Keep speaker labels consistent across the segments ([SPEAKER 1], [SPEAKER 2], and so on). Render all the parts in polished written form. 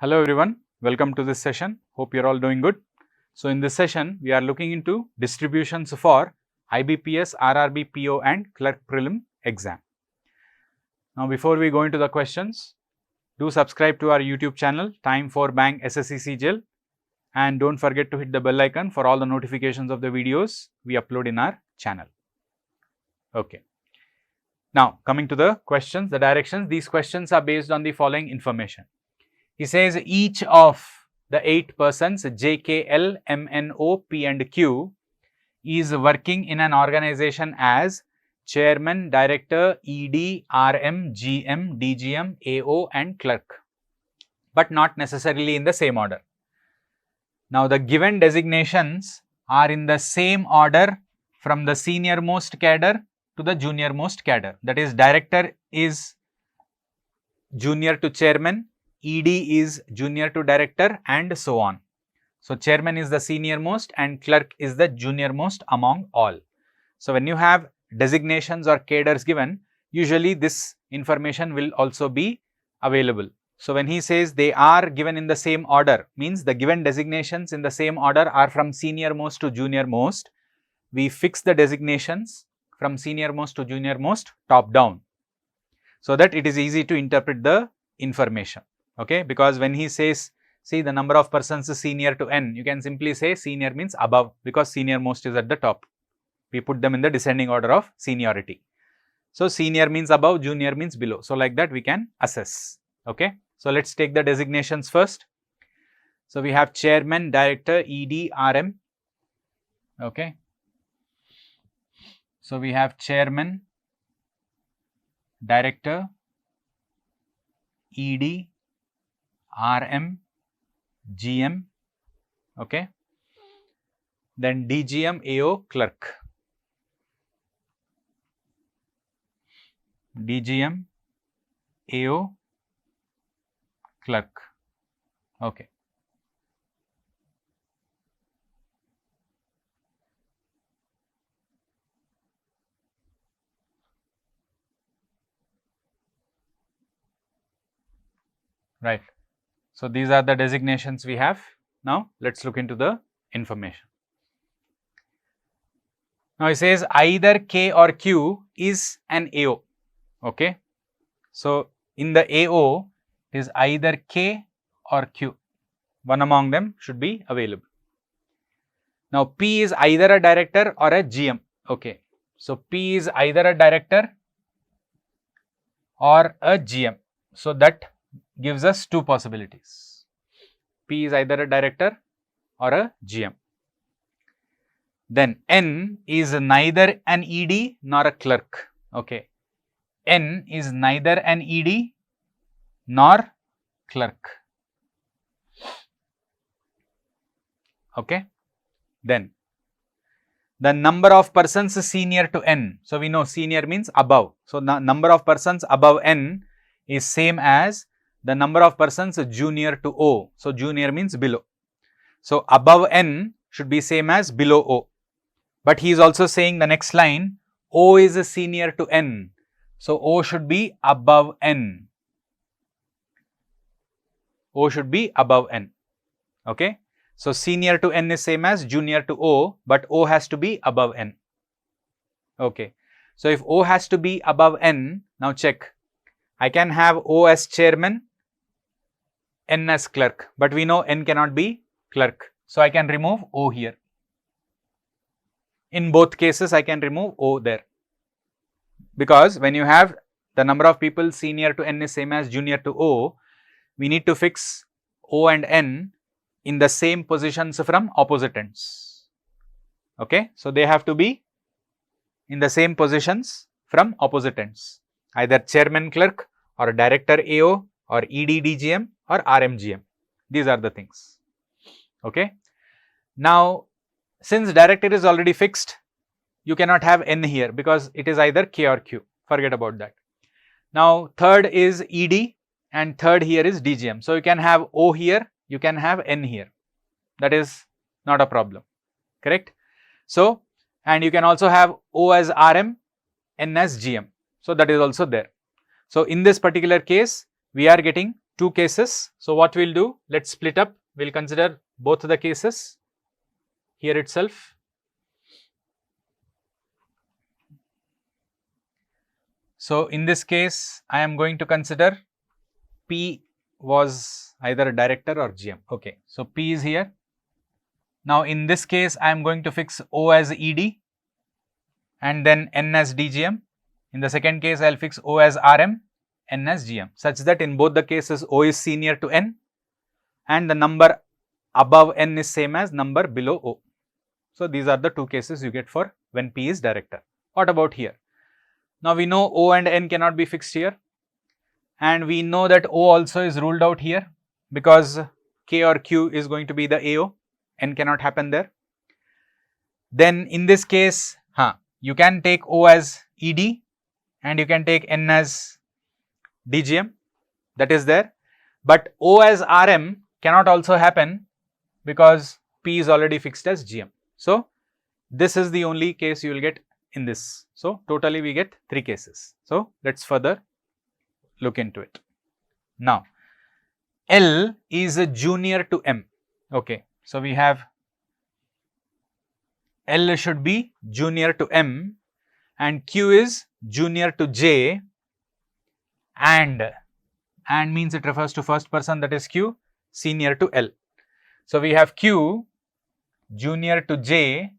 [SPEAKER 1] Hello everyone, welcome to this session. Hope you're all doing good. So in this session, we are looking into distributions for IBPS, RRBPO and Clerk Prelim exam. Now before we go into the questions, do subscribe to our YouTube channel, Time for Bank SSCCGLE, and don't forget to hit the bell icon for all the notifications of the videos we upload in our channel. Okay. Now coming to the questions, the directions, these questions are based on the following information. He says each of the 8 persons J, K, L, M, N, O, P and Q is working in an organization as chairman, director, ED, RM, GM, DGM, AO and clerk, but not necessarily in the same order. Now the given designations are in the same order from the senior most cadre to the junior most cadre. That is, director is junior to chairman, ED is junior to director and so on. So chairman is the senior most and clerk is the junior most among all. So when you have designations or cadres given, usually this information will also be available. So when he says they are given in the same order, means the given designations in the same order are from senior most to junior most. We fix the designations from senior most to junior most top down, so that it is easy to interpret the information. Okay, because when he says, see the number of persons is senior to n, you can simply say senior means above, because senior most is at the top. We put them in the descending order of seniority. So senior means above, junior means below. So like that we can assess. Okay, so let's take the designations first. So we have chairman, director, ED, RM. Okay, so we have chairman, director, ED, RM, GM, okay, then DGM, AO, clerk, DGM, AO, clerk, okay. Right. So these are the designations we have. Now let's look into the information. Now it says either K or Q is an AO. Okay. So in the AO is either K or Q. One among them should be available. Now P is either a director or a GM. Okay. So P is either a director or a GM. So that gives us two possibilities. P is either a director or a GM. Then N is neither an ED nor a clerk. Okay. N is neither an ED nor clerk. Okay. Then the number of persons senior to N. So we know senior means above. So the number of persons above N is same as the number of persons junior to O. So junior means below. So above N should be same as below O. But he is also saying the next line, O is a senior to N. So O should be above N. O should be above N. Okay. So senior to N is same as junior to O, but O has to be above N. Okay. So if O has to be above N, now check. I can have O as chairman, N as clerk, but we know N cannot be clerk. So I can remove O here. In both cases, I can remove O there. Because when you have the number of people senior to N is same as junior to O, we need to fix O and N in the same positions from opposite ends. Okay. So they have to be in the same positions from opposite ends. Either chairman clerk or director AO or ED DGM or RMGM. These are the things. Okay. Now, since director is already fixed, you cannot have N here because it is either K or Q. Forget about that. Now, third is ED and third here is DGM. So you can have O here, you can have N here. That is not a problem. Correct. So, and you can also have O as RM, N as GM. So that is also there. So in this particular case, we are getting two cases. So what we'll do, let's split up. We'll consider both the cases here itself. So in this case, I am going to consider P was either a director or GM. Okay, so P is here. Now in this case, I am going to fix O as ED and then N as DGM. In the second case, I will fix O as RM, N as GM, such that in both the cases O is senior to N and the number above N is same as number below O. So these are the two cases you get for when P is director. What about here? Now we know O and N cannot be fixed here, and we know that O also is ruled out here because K or Q is going to be the AO, N cannot happen there. Then in this case, you can take O as ED and you can take N as DGM, that is there, but O as RM cannot also happen because P is already fixed as GM. So this is the only case you will get in this. So totally we get 3 cases. So let's further look into it. Now L is a junior to M. Okay, so we have L should be junior to M and Q is junior to J, and means it refers to first person, that is Q, senior to L. So we have Q junior to J,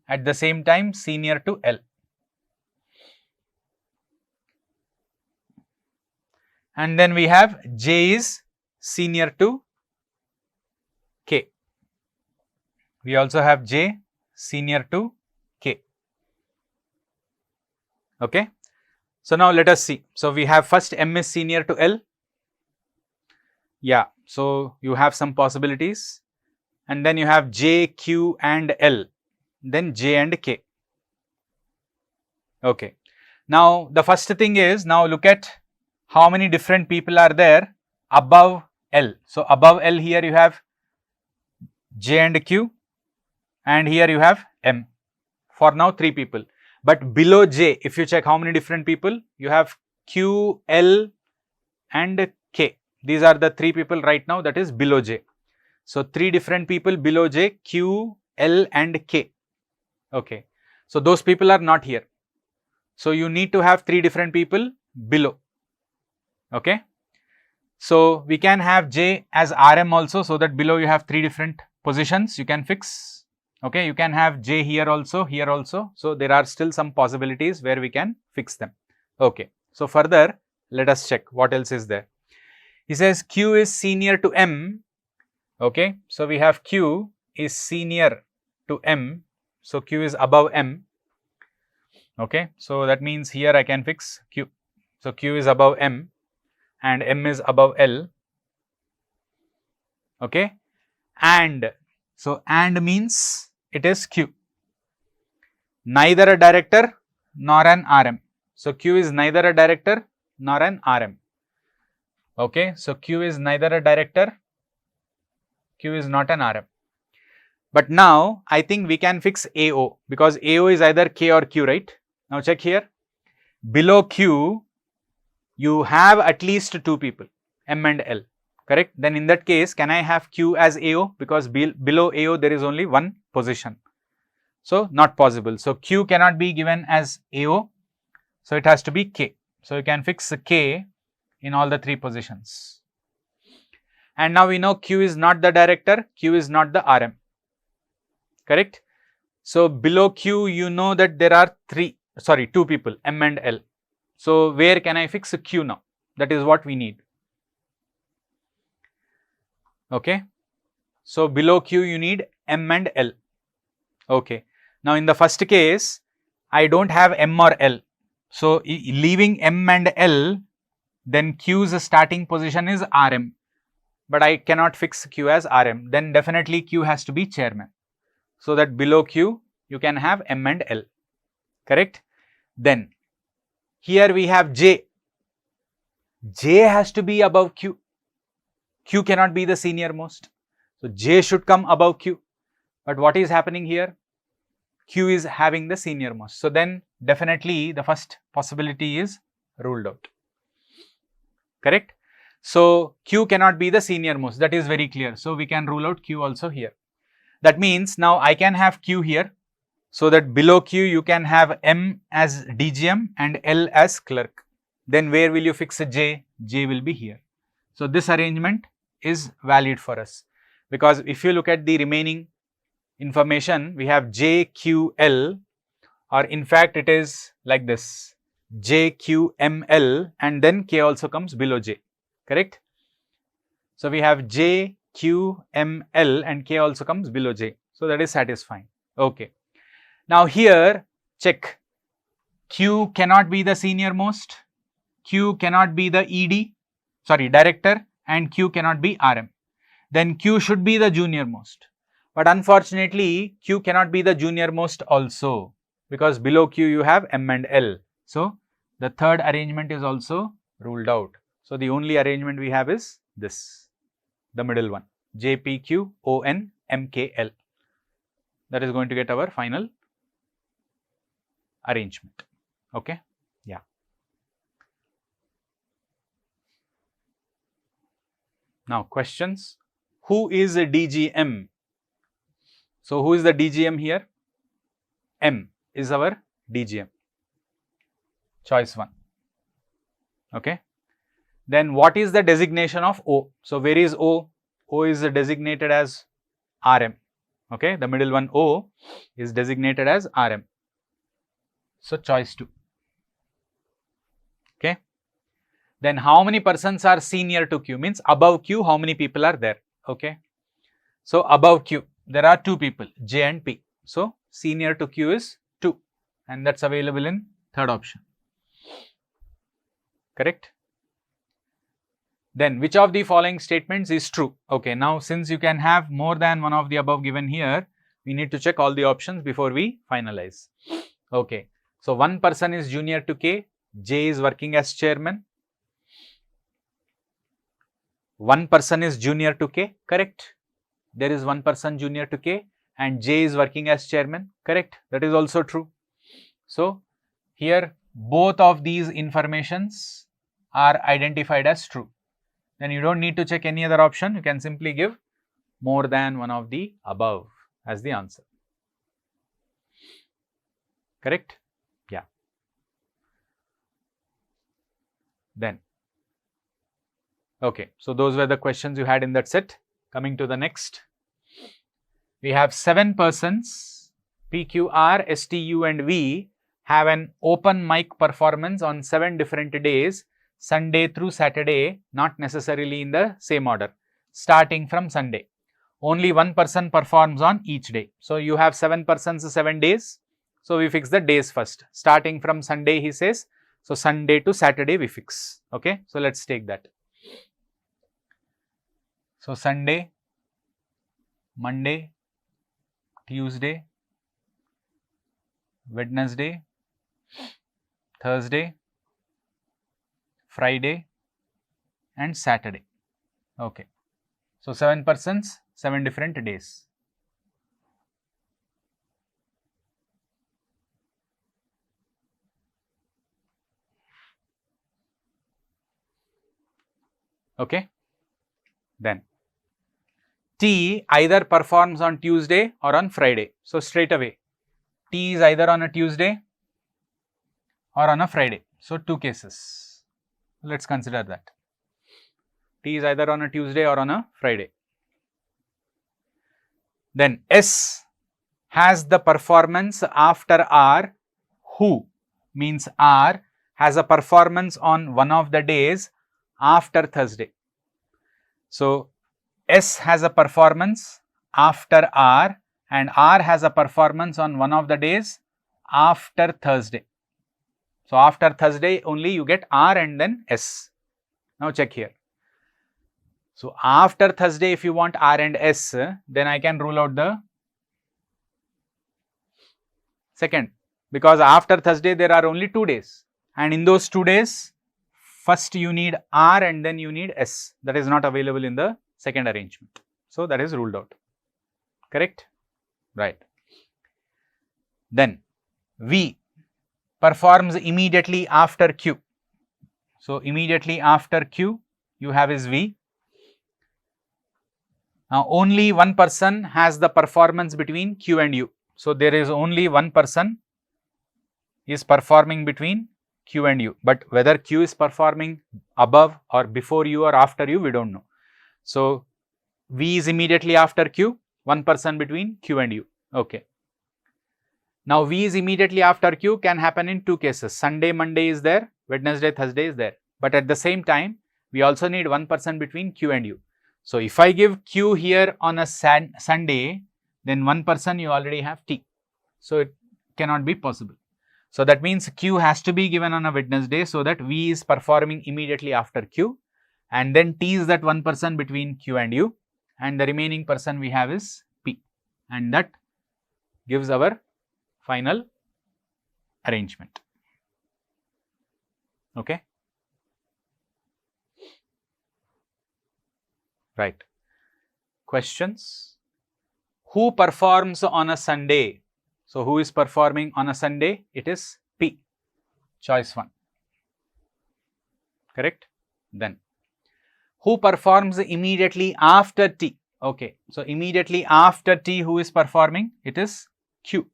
[SPEAKER 1] at the same time senior to L. And then we have J is senior to K. We also have J senior to K. Okay. So now let us see. So we have first M is senior to L. Yeah. So you have some possibilities. And then you have J, Q and L. Then J and K. Okay. Now the first thing is, now look at how many different people are there above L. So above L here you have J and Q, and here you have M. For now 3 people. But below J, if you check how many different people, you have Q, L and K. These are the 3 people right now, that is below J. So 3 different people below J, Q, L and K. Okay. So those people are not here. So you need to have 3 different people below. Okay. So we can have J as RM also, so that below you have 3 different positions you can fix. Okay. You can have J here also, here also. So there are still some possibilities where we can fix them. Okay. So further, let us check what else is there. He says Q is senior to M. Okay. So we have Q is senior to M. So Q is above M. Okay. So that means here I can fix Q. So Q is above M and M is above L. Okay. And so and means it is Q. Neither a director nor an RM. So Q is neither a director nor an RM. Okay. So Q is neither a director, Q is not an RM. But now I think we can fix AO, because AO is either K or Q, right? Now check here. Below Q, you have at least 2 people, M and L, correct? Then in that case, can I have Q as AO? Because below AO there is only 1 position. So not possible. So Q cannot be given as AO. So it has to be K. So you can fix K in all the 3 positions. And now we know Q is not the director, Q is not the RM. Correct? So below Q, you know that there are 2 people, M and L. So where can I fix Q now? That is what we need. Okay. So below Q, you need M and L. Okay. Now in the first case, I don't have M or L. So leaving M and L, then Q's starting position is RM. But I cannot fix Q as RM. Then definitely Q has to be chairman. So that below Q, you can have M and L. Correct? Then here we have J. J has to be above Q. Q cannot be the senior most. So J should come above Q. But what is happening here? Q is having the senior most. So then definitely the first possibility is ruled out. Correct? So Q cannot be the senior most, that is very clear. So we can rule out Q also here. That means now I can have Q here, so that below Q you can have M as DGM and L as clerk. Then where will you fix a J? J will be here. So this arrangement is valid for us, because if you look at the remaining information, we have J, Q, L, or in fact it is like this, J, Q, M, L, and then K also comes below J, correct? So we have J, Q, M, L, and K also comes below J. So that is satisfying. Okay. Now here check, Q cannot be the senior most, Q cannot be the director, and Q cannot be RM. Then Q should be the junior most. But unfortunately, Q cannot be the junior most also, because below Q you have M and L. So the third arrangement is also ruled out. So the only arrangement we have is this, the middle one, J, P, Q, O, N, M, K, L. That is going to get our final arrangement. Okay. Yeah. Now questions. Who is a DGM? So who is the DGM here? M is our DGM. Choice 1. Okay. Then what is the designation of O? So where is O? O is designated as RM. Okay. The middle one, O, is designated as RM. So choice 2. Okay. Then how many persons are senior to Q? Means above Q, how many people are there? Okay. So above Q, there are 2 people, J and P. So senior to Q is 2, and that's available in third option. Correct. Then which of the following statements is true? Okay. Now since you can have more than one of the above given here, we need to check all the options before we finalize. Okay. So one person is junior to K, J is working as chairman. One person is junior to K, correct? There is one person junior to K and J is working as chairman, correct? That is also true. So here both of these informations are identified as true. Then you don't need to check any other option. You can simply give more than one of the above as the answer. Correct? Yeah. Then, okay. So those were the questions you had in that set. Coming to the next. We have 7 persons, P, Q, R, S, T, U and V have an open mic performance on 7 different days, Sunday through Saturday, not necessarily in the same order, starting from Sunday. Only one person performs on each day. So you have 7 persons, 7 days. So we fix the days first. Starting from Sunday, he says. So Sunday to Saturday we fix. Okay. So let's take that. So Sunday, Monday, Tuesday, Wednesday, Thursday, Friday and Saturday. Okay. So 7 persons, 7 different days. Okay. Then T either performs on Tuesday or on Friday. So straight away T is either on a Tuesday or on a Friday. So 2 cases. Let's consider that. T is either on a Tuesday or on a Friday. Then S has the performance after R. Who means R has a performance on one of the days after Thursday. So S has a performance after R and R has a performance on one of the days after Thursday. So after Thursday only you get R and then S. Now check here. So after Thursday if you want R and S, then I can rule out the second, because after Thursday there are only 2 days and in those 2 days first you need R and then you need S. That is not available in the second arrangement. So that is ruled out. Correct? Right. Then V performs immediately after Q. So immediately after Q you have is V. Now, only one person has the performance between Q and U. So, there is only one person is performing between Q and U, but whether Q is performing above or before U or after U, we do not know. So, V is immediately after Q, one person between Q and U. Okay. Now, V is immediately after Q can happen in two cases. Sunday, Monday is there, Wednesday, Thursday is there. But at the same time, we also need one person between Q and U. So, if I give Q here on a Sunday, then one person you already have T. So, it cannot be possible. So, that means Q has to be given on a Wednesday, so that V is performing immediately after Q, and then T is that one person between Q and U, and the remaining person we have is P, and that gives our final arrangement. Okay. Right. Questions? Who performs on a Sunday? So, who is performing on a Sunday? It is P, choice 1. Correct? Then, who performs immediately after T? Okay. So, immediately after T, who is performing? It is Q,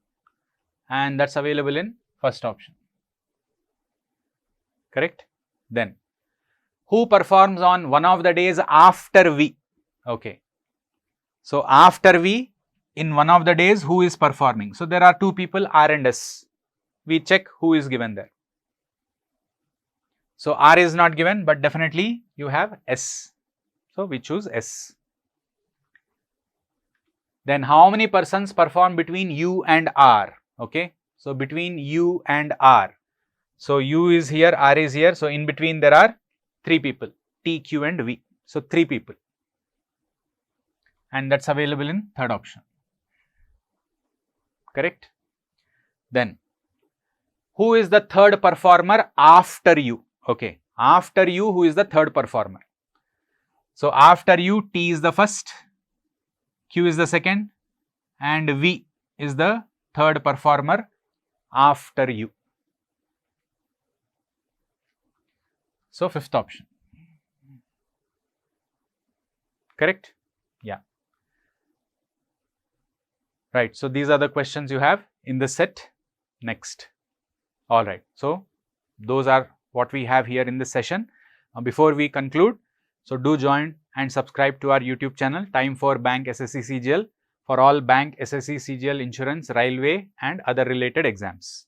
[SPEAKER 1] and that is available in first option. Correct? Then, who performs on one of the days after V? Okay. So, after V, in one of the days, who is performing? So, there are two people, R and S. We check who is given there. So, R is not given, but definitely you have S. So, we choose S. Then, how many persons perform between U and R? Okay. So, between U and R. So, U is here, R is here. So, in between there are 3 people, T, Q and V. So, 3 people, and that is available in third option. Correct? Then, who is the third performer after U? Okay. After U, who is the third performer? So, after U, T is the first, Q is the second, and V is the third performer after U. So, fifth option. Correct? Yeah. Right. So, these are the questions you have in the set. Next. All right. So, those are what we have here in this session. Before we conclude, so do join and subscribe to our YouTube channel, Time for Bank SSCCGL, for all bank, SSCCGL, insurance, railway and other related exams.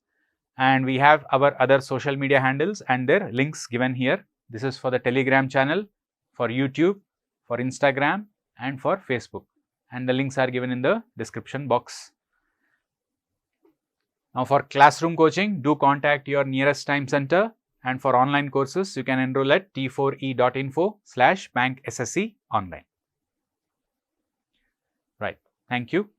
[SPEAKER 1] And we have our other social media handles and their links given here. This is for the Telegram channel, for YouTube, for Instagram and for Facebook, and the links are given in the description box. Now, for classroom coaching, do contact your nearest time center, and for online courses, you can enroll at t4e.info/bankssconline. Right. Thank you.